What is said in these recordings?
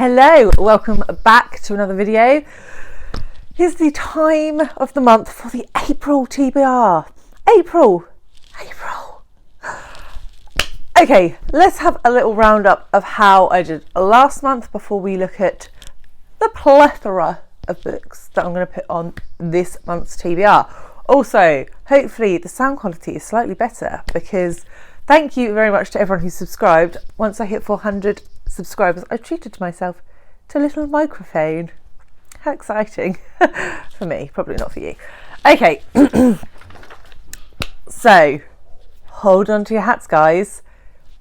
Hello, welcome back to another video. Here's the time of the month for the April TBR. April. Okay, let's have a little roundup of how I did last month before we look at the plethora of books that I'm going to put on this month's TBR. Also, hopefully the sound quality is slightly better because thank you very much to everyone who subscribed. Once I hit 400 subscribers, I treated myself to a little microphone. How exciting. For me, probably not for you. Okay, so hold on to your hats, guys.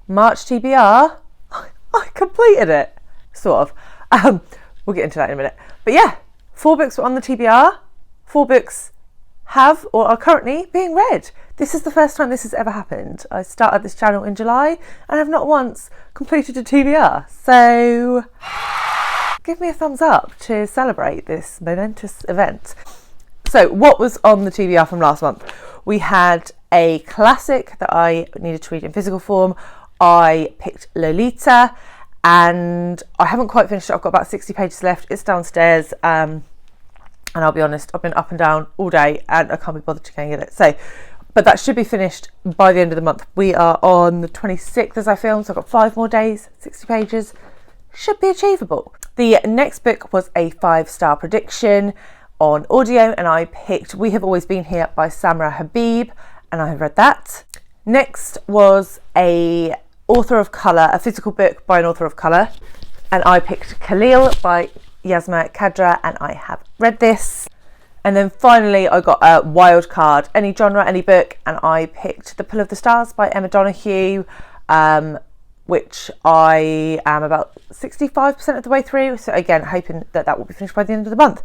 March TBR, I completed it, sort of. We'll get into that in a minute. But yeah, 4 books were on the TBR. 4 books have or are currently being read. This is the first time this has ever happened. I started this channel in July and have not once completed a TBR. So give me a thumbs up to celebrate this momentous event. So what was on the TBR from last month? We had a classic that I needed to read in physical form. I picked Lolita and I haven't quite finished it. I've got about 60 pages left. It's downstairs. And I'll be honest, I've been up and down all day and I can't be bothered to go and get it. So, but that should be finished by the end of the month. We are on the 26th as I film, so I've got 5 more days, 60 pages. Should be achievable. The next book was a 5-star prediction on audio and I picked We Have Always Been Here by Samra Habib and I have read that. Next was a author of colour, a physical book by an author of colour, and I picked Khalil by Yasmina, Khadra, and I have read this. And then finally I got a wild card, any genre, any book, and I picked The Pull of the Stars by Donohue, which I am about 65% of the way through, so again hoping that that will be finished by the end of the month.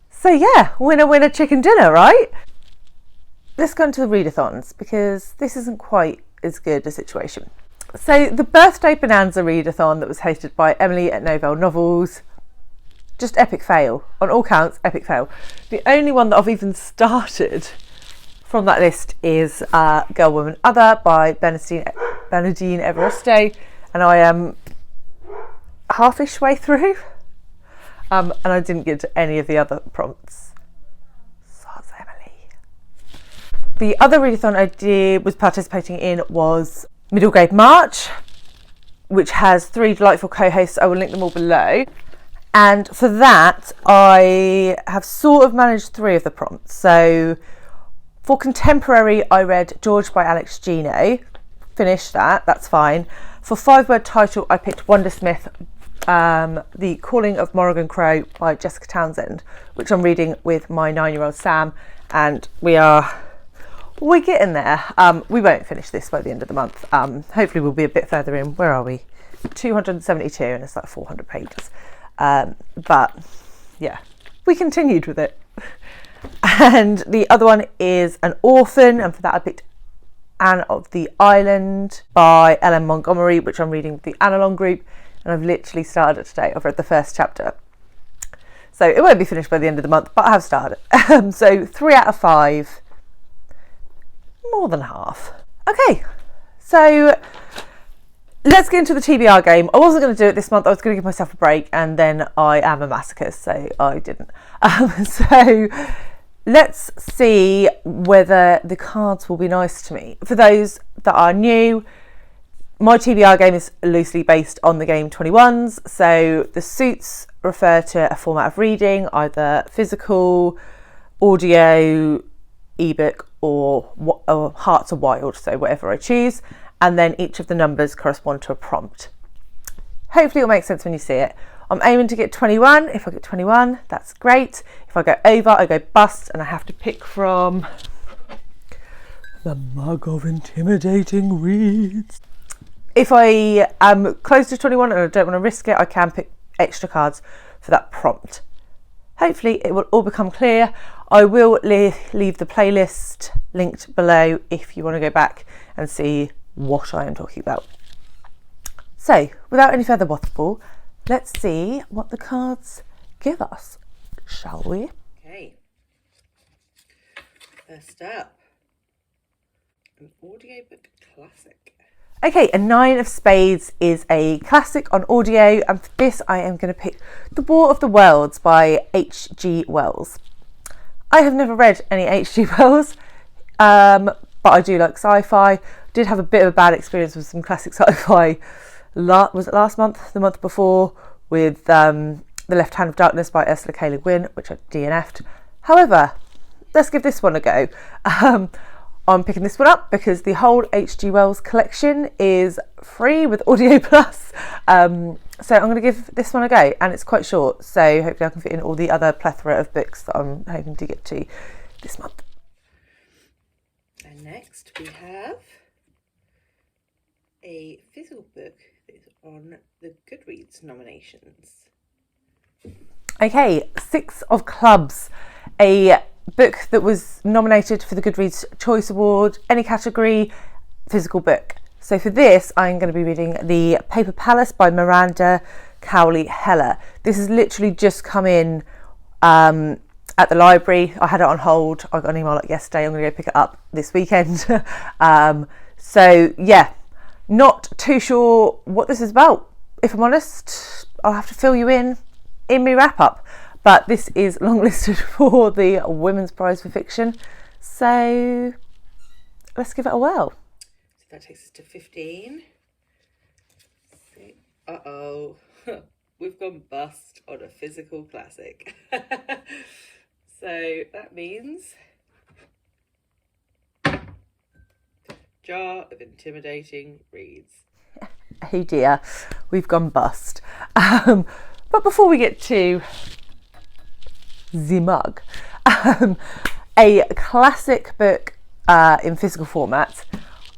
So yeah, winner winner chicken dinner, right? Let's go into the readathons because this isn't quite as good a situation. So the birthday bonanza readathon that was hosted by Emily at Novel Novels, just epic fail. On all counts, epic fail. The only one that I've even started from that list is Girl, Woman, Other by Bernadine Evaristo, and I am half-ish way through, and I didn't get to any of the other prompts. Soz Emily. The other readathon I was participating in was Middle Grade March, which has 3 delightful co-hosts. I will link them all below. And for that, I have sort of managed 3 of the prompts. So for contemporary, I read George by Alex Gino. Finished that, that's fine. For 5-word title, I picked Wundersmith, The Calling of Morrigan Crow by Jessica Townsend, which I'm reading with my 9-year-old Sam. And we're getting there. We won't finish this by the end of the month. Hopefully we'll be a bit further in. Where are we? 272 and it's like 400 pages. But yeah, we continued with it. And the other one is An Orphan, and for that I picked Anne of the Island by Ellen Montgomery, which I'm reading with the Annealong group, and I've literally started it today. I've read the first chapter. So it won't be finished by the end of the month, but I have started. So 3 out of 5. More than half. Okay, so let's get into the TBR game. I wasn't going to do it this month. I was going to give myself a break, and then I am a masochist, so I didn't. So let's see whether the cards will be nice to me. For those that are new, my TBR game is loosely based on the game 21’s. So the suits refer to a format of reading, either physical, audio, ebook, or Hearts Are Wild, so whatever I choose. And then each of the numbers correspond to a prompt. Hopefully it'll make sense when you see it. I'm aiming to get 21. If I get 21, that's great. If I go over, I go bust, and I have to pick from the Mug of Intimidating Reads. If I am close to 21 and I don't want to risk it, I can pick extra cards for that prompt. Hopefully it will all become clear. I will leave the playlist linked below if you want to go back and see what I am talking about. So, without any further waffle, let's see what the cards give us, shall we? Okay. First up, an audiobook classic. Okay, a Nine of Spades is a classic on audio, and for this I am going to pick The War of the Worlds by H.G. Wells. I have never read any H.G. Wells, but I do like sci-fi. Did have a bit of a bad experience with some classic sci-fi, was it last month, the month before, with The Left Hand of Darkness by Ursula K. Le Guin, which I DNF'd. However, let's give this one a go. I'm picking this one up because the whole H.G. Wells collection is free with Audio Plus. So I'm going to give this one a go, and it's quite short, so hopefully I can fit in all the other plethora of books that I'm hoping to get to this month. And next we have a physical book that is on the Goodreads nominations. Okay, Six of Clubs, a book that was nominated for the Goodreads Choice Award, any category, physical book. So for this, I'm going to be reading The Paper Palace by Miranda, Cowley, Heller. This has literally just come in at the library. I had it on hold. I got an email like yesterday. I'm going to go pick it up this weekend. So yeah, not too sure what this is about. If I'm honest, I'll have to fill you in my wrap up. But this is longlisted for the Women's Prize for Fiction. So let's give it a whirl. So that takes us to 15. Uh-oh. We've gone bust on a physical classic. So that means Jar of Intimidating Reads. Oh dear, we've gone bust. But before we get to the mug, a classic book in physical format,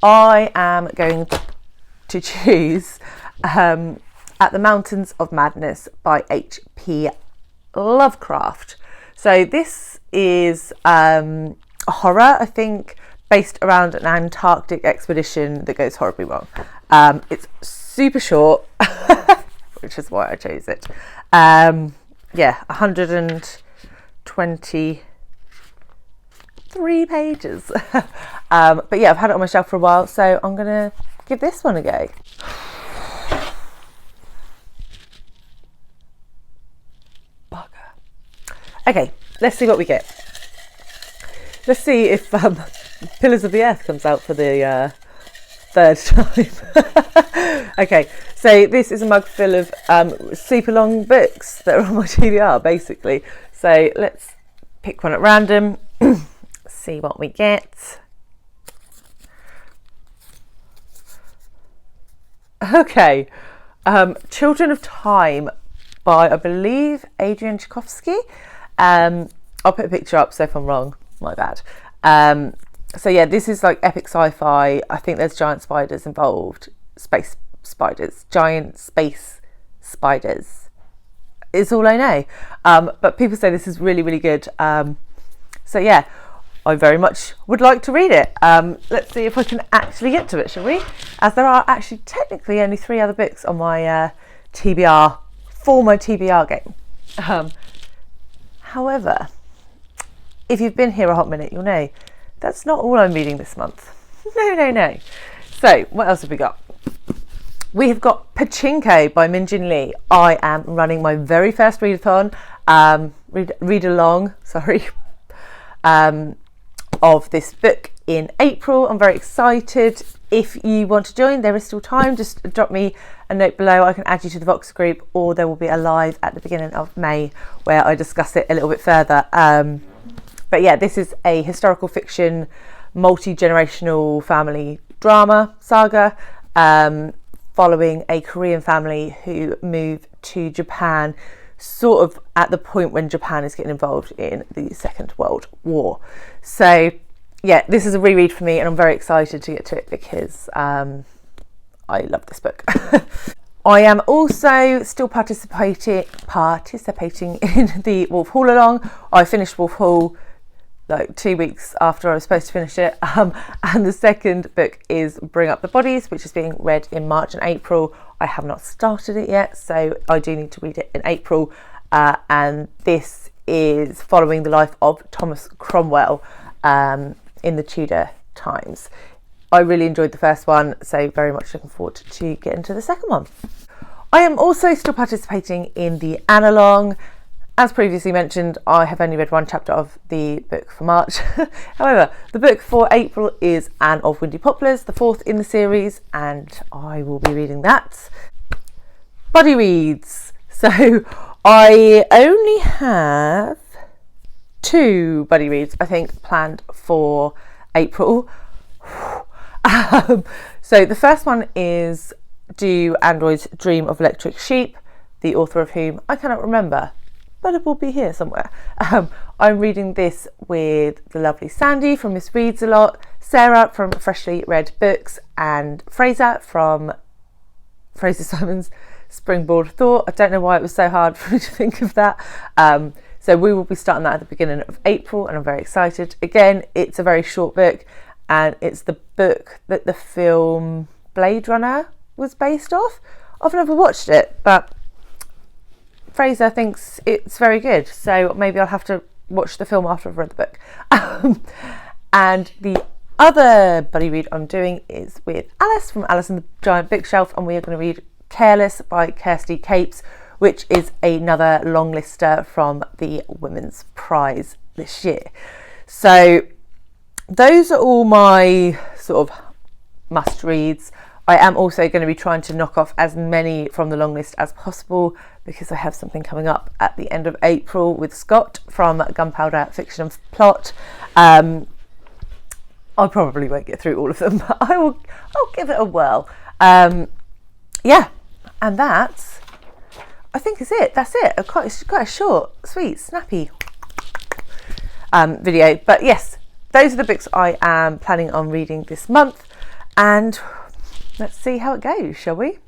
I am going to choose At the Mountains of Madness by H.P. Lovecraft. So this is a horror, I think, based around an Antarctic expedition that goes horribly wrong. It's super short, which is why I chose it. Yeah, 123 pages. But yeah, I've had it on my shelf for a while, so I'm going to give this one a go. Bugger. Okay, let's see what we get. Let's see if Pillars of the Earth comes out for the third time. Okay, so this is a mug full of super long books that are on my TBR, basically. So let's pick one at random, see what we get. Okay, Children of Time by, I believe, Adrian Tchaikovsky. I'll put a picture up, so if I'm wrong, my bad. So yeah, this is like epic sci-fi. I think there's giant spiders involved. Space spiders. Giant space spiders is all I know. But people say this is really, really good. So yeah, I very much would like to read it. Let's see if I can actually get to it, shall we? As there are actually technically only 3 other books on my TBR, for my TBR game. However, if you've been here a hot minute, you'll know that's not all I'm reading this month. No. So what else have we got? We have got Pachinko by Min-Jin Lee. I am running my very first readathon, read-along, of this book in April. I'm very excited. If you want to join, there is still time. Just drop me a note below. I can add you to the Vox group, or there will be a live at the beginning of May where I discuss it a little bit further. But yeah, this is a historical fiction, multi-generational family drama saga, following a Korean family who move to Japan sort of at the point when Japan is getting involved in the Second World War. So yeah, this is a reread for me, and I'm very excited to get to it because I love this book. I am also still participating in the wolfhallalong. I finished Wolf Hall like 2 weeks after I was supposed to finish it, and the second book is Bring Up the Bodies, which is being read in March and April. I have not started it yet, so I do need to read it in April, and this is following the life of Thomas Cromwell in the Tudor times. I really enjoyed the first one, so very much looking forward to getting to the second one. I am also still participating in the annealong. As previously mentioned, I have only read one chapter of the book for March. However, the book for April is Anne of Windy Poplars, the fourth in the series, and I will be reading that. Buddy reads. So I only have 2 buddy reads, I think, planned for April. So the first one is Do Androids Dream of Electric Sheep, the author of whom I cannot remember, but it will be here somewhere. I'm reading this with the lovely Sandy from Miss Reads a Lot, Sarah from Freshly Read Books, and Fraser from Fraser Simon's Springboard Thought. I don't know why it was so hard for me to think of that. So we will be starting that at the beginning of April, and I'm very excited. Again, it's a very short book, and it's the book that the film Blade Runner was based off. I've never watched it, but Fraser thinks it's very good, so maybe I'll have to watch the film after I've read the book. And the other buddy read I'm doing is with Alice from Alice and the Giant Bookshelf, and we are going to read Careless by Kirsty Capes, which is another long lister from the Women's Prize this year. So those are all my sort of must reads. I am also going to be trying to knock off as many from the long list as possible, because I have something coming up at the end of April with Scott from Gunpowder Fiction and Plot. I probably won't get through all of them, but I'll give it a whirl. Yeah, and that, I think, is it. That's it. It's quite a short, sweet, snappy video. But yes, those are the books I am planning on reading this month, and let's see how it goes, shall we?